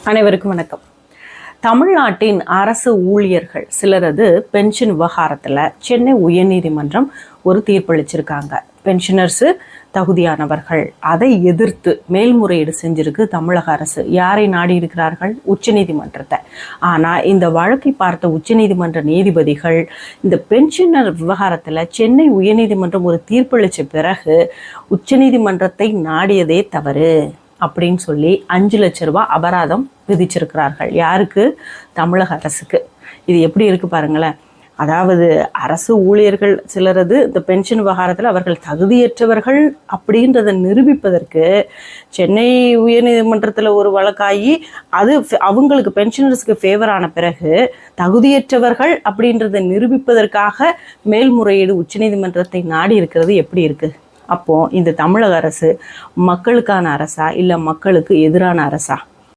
அனைவருக்கும் வணக்கம். தமிழ்நாட்டின் அரசு ஊழியர்கள் சிலரது பென்ஷன் விவகாரத்தில் சென்னை உயர்நீதிமன்றம் ஒரு தீர்ப்பளிச்சிருக்காங்க. பென்ஷனர்ஸு தகுதியானவர்கள். அதை எதிர்த்து மேல்முறையீடு செஞ்சிருக்கு தமிழக அரசு. யாரை நாடி இருக்கிறார்கள்? உச்சநீதிமன்றத்தை. ஆனால் இந்த வழக்கை பார்த்த உச்சநீதிமன்ற நீதிபதிகள் இந்த பென்ஷனர் விவகாரத்தில் சென்னை உயர்நீதிமன்றம் ஒரு தீர்ப்பளித்த பிறகு உச்சநீதிமன்றத்தை நாடியதே தவறு அப்படின்னு சொல்லி 5 லட்ச ரூபாய் அபராதம் விதிச்சிருக்கிறார்கள். யாருக்கு? தமிழக அரசுக்கு. இது எப்படி இருக்கு பாருங்களேன். அதாவது அரசு ஊழியர்கள் சிலரது இந்த பென்ஷன் விவகாரத்தில் அவர்கள் தகுதியற்றவர்கள் அப்படின்றத நிரூபிப்பதற்கு சென்னை உயர்நீதிமன்றத்தில் ஒரு வழக்காகி அது அவங்களுக்கு பென்ஷனர்ஸ்க்கு ஃபேவரான பிறகு தகுதியற்றவர்கள் அப்படின்றத நிரூபிப்பதற்காக மேல்முறையீடு உச்சநீதிமன்றத்தை நாடி இருக்கிறது எப்படி இருக்குது? அப்போது இந்த தமிழக அரசு மக்களுக்கான அரசா இல்லை மக்களுக்கு எதிரான அரசா?